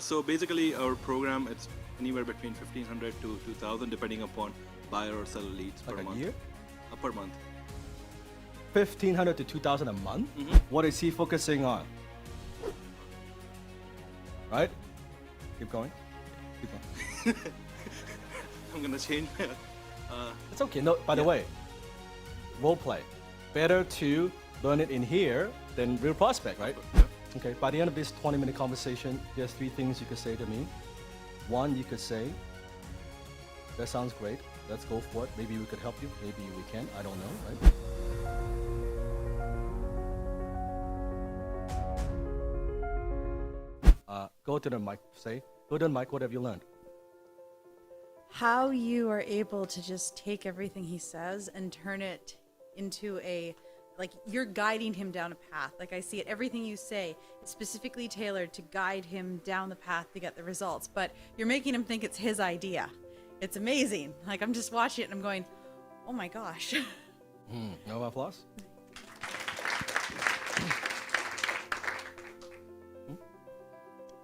So basically, our program it's anywhere between 1,500 to 2,000, depending upon buyer or seller leads Like per a month. year? Per month. 1,500 to 2,000 a month? What is he focusing on? Right? Keep going. Keep going. I'm gonna change my. It's okay. No, by the way, role play. Better to learn it in here than real prospect, right? Okay, by the end of this 20-minute conversation, there's 3 things you could say to me. 1, you could say, that sounds great. Let's go for it. Maybe we could help you. Maybe we can. I don't know, right? Go to the mic. Say, go to the mic. What have you learned? How you are able to just take everything he says and turn it into like you're guiding him down a path. Like I see it, everything you say is specifically tailored to guide him down the path to get the results, but you're making him think it's his idea. It's amazing. Like I'm just watching it and I'm going, oh my gosh. No applause?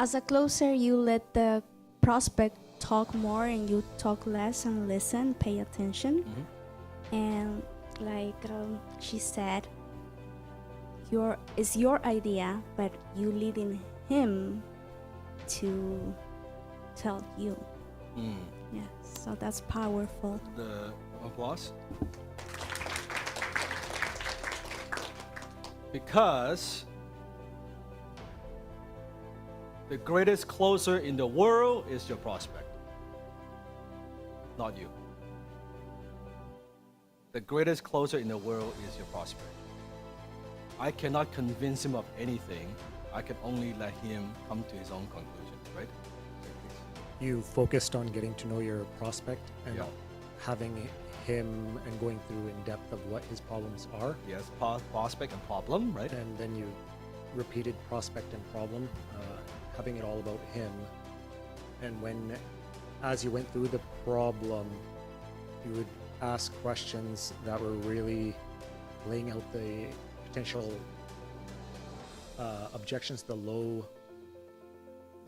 As a closer, you let the prospect talk more and you talk less and listen, pay attention. And like she said, it's your idea, but you leading him to tell you. Yeah, so that's powerful. The applause. Because the greatest closer in the world is your prospect, not you. The greatest closer in the world is your prospect. I cannot convince him of anything. I can only let him come to his own conclusion, right? You focused on getting to know your prospect and Yeah. having him and going through in depth of what his problems are, Yes, prospect and problem, right? and then you repeated prospect and problem, having it all about him. And as you went through the problem, you would ask questions that were really laying out the potential objections, the low,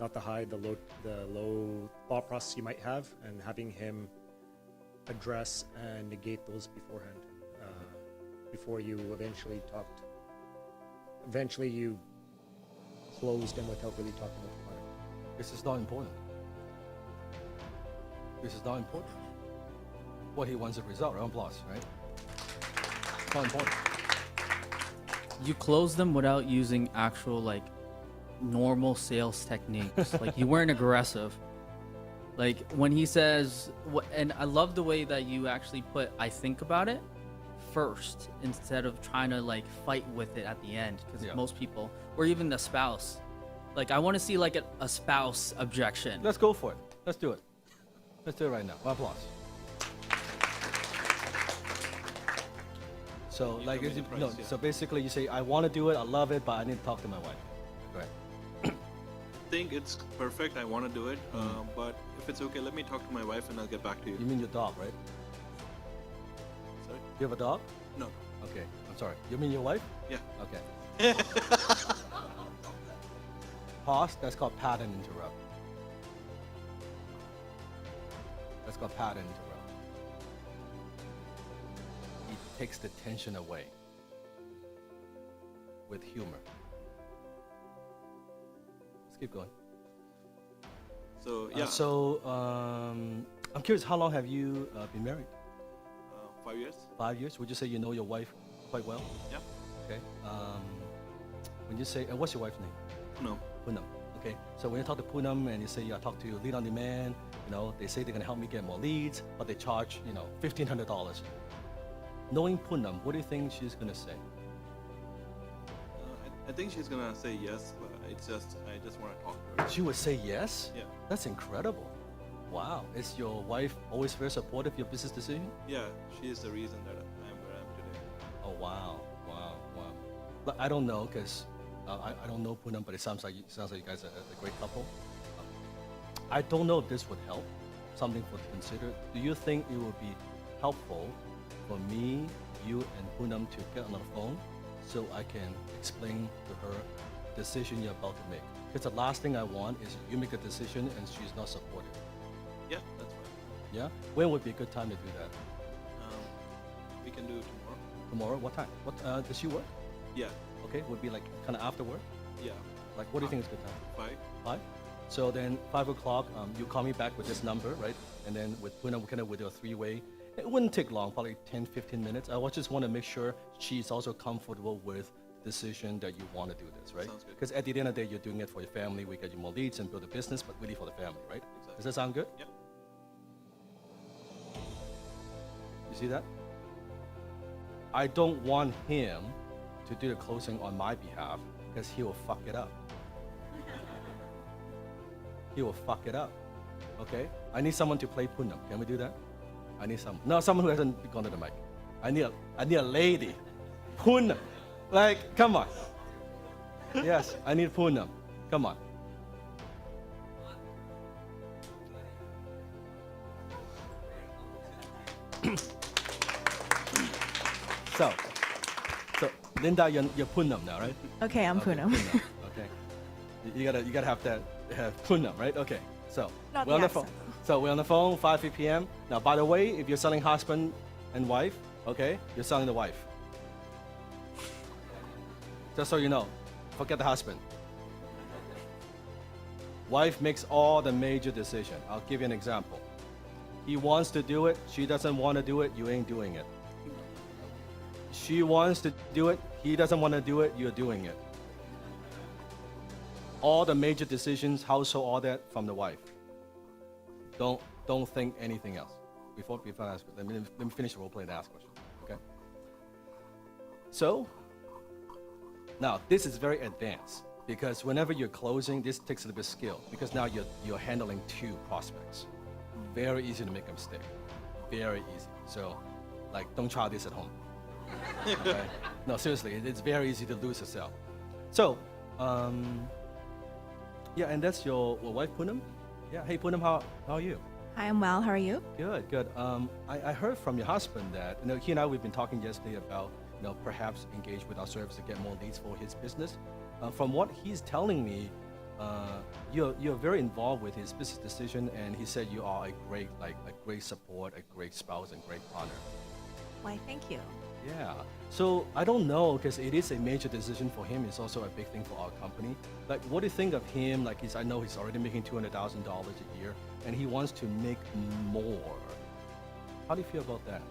not the high, the low thought process you might have, and having him address and negate those beforehand, before you eventually you closed him without really talking with the client. This is not important. This is not important. What he wants is a result, right? Applause, right? It's not important. You close them without using actual like normal sales techniques. Like you weren't aggressive. Like when he says, and I love the way that you actually put, I think about it first instead of trying to like fight with it at the end. Because Yeah. most people, or even the spouse, like I want to see like a spouse objection. Let's go for it. Let's do it. Let's do it right now. Applause. So, You like, come in the price, yeah. so basically, you say, I want to do it, I love it, but I need to talk to my wife. Go ahead. I think it's perfect. I want to do it, but if it's okay, let me talk to my wife and I'll get back to you. You mean your dog, right? Sorry? You have a dog? No. Okay, I'm sorry. You mean your wife? Yeah. Okay. Pause. That's called pattern interrupt. That's called pattern interrupt. He takes the tension away with humor. Let's keep going. So yeah. I'm curious, how long have you been married? 5 years. 5 years? Would you say you know your wife quite well? Yeah. Okay. When you say, what's your wife's name? No. Poonam. Okay. So when you talk to Poonam and you say, I talk to you, lead on demand, they say they're gonna help me get more leads, but they charge, $1,500. Knowing Poonam, what do you think she's gonna say? I think she's gonna say yes, but I just want to talk to her. She would say yes? Yeah. That's incredible. Wow. Is your wife always very supportive of your business decision? Yeah, she is the reason that I'm where I am today. Oh, wow. But I don't know, because I don't know Poonam, but it sounds like you guys are a great couple. I don't know if this would help, something for to consider. Do you think it would be helpful for me, you, and Poonam to get on the phone so I can explain to her decision you're about to make. Because the last thing I want is you make a decision and she's not supportive. Yeah, that's fine. Yeah? When would be a good time to do that? We can do it tomorrow. Tomorrow? What time? What does she work? Yeah, Okay, would be like kind of after work? yeah. Like, what do you think is a good time? 5. 5? So then 5 o'clock, you call me back with this number, right? And then with Poonam, kind of with a three-way. It wouldn't take long, probably 10, 15 minutes. I just want to make sure she's also comfortable with the decision that you want to do this, right? Sounds good. Because at the end of the day, you're doing it for your family. We get you more leads and build a business, but really for the family, right? Exactly. Does that sound good? Yep. You see that? I don't want him to do the closing on my behalf because he will fuck it up. He will fuck it up. Okay? I need someone to play Poonam. Can we do that? I need someone. No, someone who hasn't gone to the mic. I need a lady. Poonam. Like, come on. Yes, I need Poonam. Come on. So, Linda, you're Poonam now, right? Okay, I'm Okay, Poonam. Okay. You gotta have that Poonam, right? Okay. So Not we're on the the phone. accent. So we're on the phone, 5 p.m. Now, by the way, if you're selling husband and wife, okay, you're selling the wife. Just so you know, forget the husband. Wife makes all the major decision. I'll give you an example. He wants to do it. She doesn't want to do it. You ain't doing it. She wants to do it. He doesn't want to do it. You're doing it. All the major decisions, household, all that from the wife. Don't think anything else. Before I ask, let me finish the role play and ask questions. Okay. So now this is very advanced because whenever you're closing, this takes a little bit of skill because now you're handling 2 prospects. Very easy to make a mistake. Very easy. So, like, don't try this at home. Okay? No, seriously, it's very easy to lose a sale. So, yeah, and that's your wife, Poonam? Yeah, hey, Poonam, how are you? Hi, I'm well. How are you? Good. I heard from your husband that, he and I, we've been talking yesterday about, perhaps engage with our service to get more leads for his business. From what he's telling me, you're very involved with his business decision, and he said you are a great support, a great spouse, and great partner. Why, thank you. Yeah. So I don't know because it is a major decision for him. It's also a big thing for our company. Like, what do you think of him? Like, I know he's already making $200,000 a year, and he wants to make more. How do you feel about that?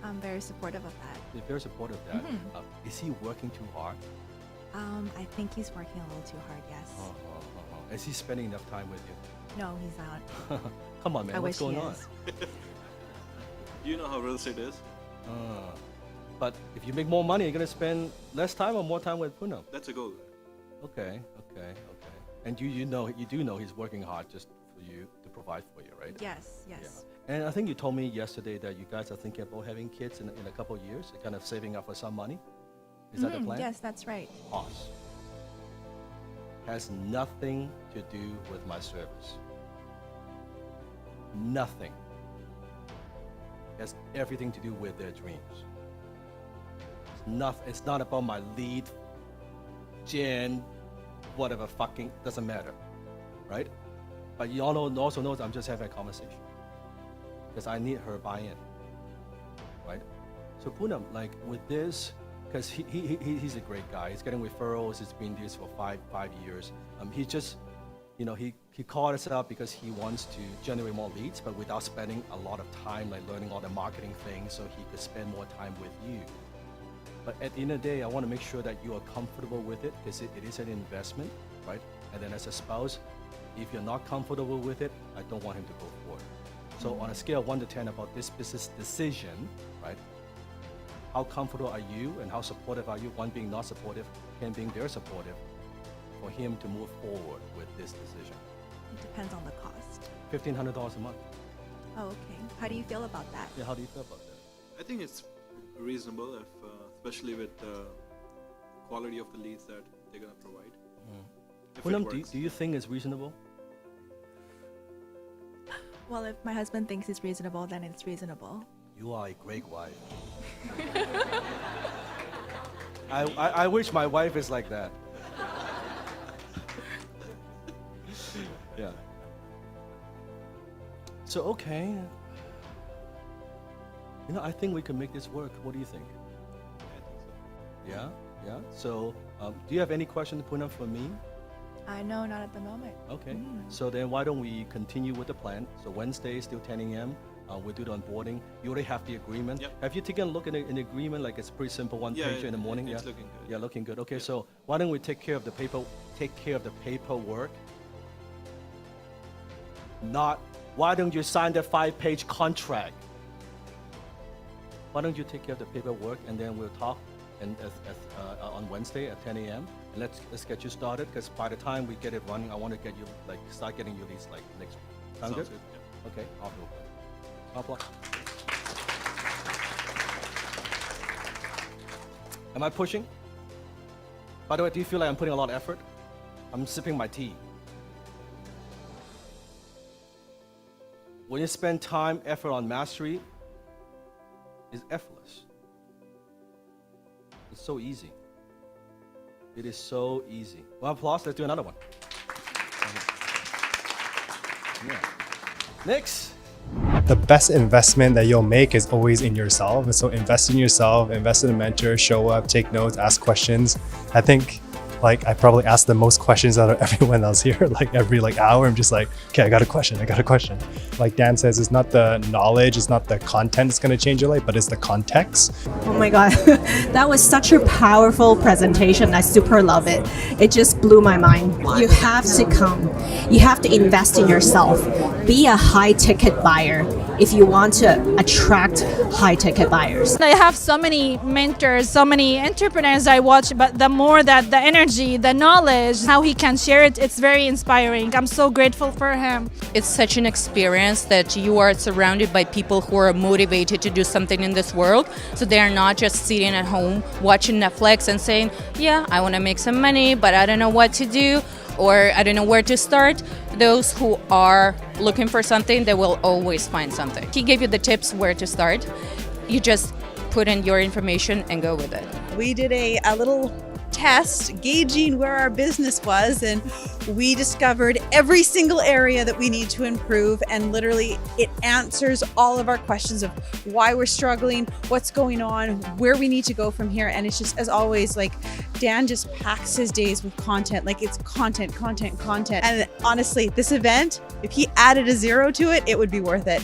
I'm very supportive of that. You're very supportive of that. Is he working too hard? I think he's working a little too hard, yes. Is he spending enough time with you? No, he's not. Come on, man. I What's wish going he on? is. You know how real estate is. But if you make more money, you're gonna spend less time or more time with Poonam. That's a goal. Okay. And you do know he's working hard just for you to provide for you, right? Yes. Yeah. And I think you told me yesterday that you guys are thinking about having kids in a couple of years, kind of saving up for some money. Is that the plan? Yes, that's right. Pause. Has nothing to do with my service. Nothing. Has everything to do with their dreams. It's not about my lead gen, whatever, fucking doesn't matter, right? But you all also knows I'm just having a conversation because I need her buy-in, right? So Poonam, like with this, because he's a great guy. He's getting referrals. He's been doing this for five years. He just, he called us up because he wants to generate more leads, but without spending a lot of time like learning all the marketing things, so he could spend more time with you. But at the end of the day, I want to make sure that you are comfortable with it because it is an investment, right? And then as a spouse, if you're not comfortable with it, I don't want him to go forward. So on a scale of 1 to 10 about this business decision, right? How comfortable are you and how supportive are you? 1 being not supportive, 10 being very supportive for him to move forward with this decision. It depends on the cost. $1,500 a month. Oh, okay. How do you feel about that? Yeah, how do you feel about that? I think it's reasonable, if, especially with the quality of the leads that they're gonna provide. If it Poonam, works. do you think it's reasonable? Well, if my husband thinks it's reasonable, then it's reasonable. You are a great wife. I wish my wife is like that. Yeah. So, okay. I think we can make this work. What do you think? I think so. Yeah? Yeah? So, do you have any questions, Poonam, for me? No, not at the moment. Okay. So then why don't we continue with the plan? So Wednesday, still 10 a.m. We'll do the onboarding. You already have the agreement. Yep. Have you taken a look at the agreement? Like it's pretty simple, one page in the morning. It's Yeah. looking good. Yeah, looking good. Okay, so why don't we take care of the paperwork? Why don't you sign the 5-page contract? Why don't you take care of the paperwork and then we'll talk on Wednesday at 10 a.m. and let's get you started because by the time we get it running, I want to get you start getting you these next week. Sound good? Yeah. Okay, off you go. Applause. Am I pushing? By the way, do you feel like I'm putting a lot of effort? I'm sipping my tea. When you spend time, effort on mastery, it's effortless. It's so easy. It is so easy. Well, applause. Let's do another one. Yeah. Next. The best investment that you'll make is always in yourself. And so invest in yourself, invest in a mentor, show up, take notes, ask questions. I think I probably ask the most questions out of everyone else here. Every hour, I'm just like, okay, I got a question. Like Dan says, it's not the knowledge, it's not the content that's going to change your life, but it's the context. Oh my God, that was such a powerful presentation. I super love it. It just blew my mind. You have to come. You have to invest in yourself. Be a high ticket buyer if you want to attract high ticket buyers. I have so many mentors, so many entrepreneurs I watch, but the more that the energy, the knowledge, how he can share it, it's very inspiring. I'm so grateful for him. It's such an experience that you are surrounded by people who are motivated to do something in this world. So they are not just sitting at home watching Netflix and saying, yeah, I want to make some money, but I don't know what to do, or I don't know where to start. Those who are looking for something, they will always find something. He gave you the tips where to start. You just put in your information and go with it. We did a little test gauging where our business was, and we discovered every single area that we need to improve, and literally it answers all of our questions of why we're struggling, what's going on, where we need to go from here. And it's just, as always, Dan just packs his days with content. It's content. And honestly, this event, if he added a 0 to it, it would be worth it.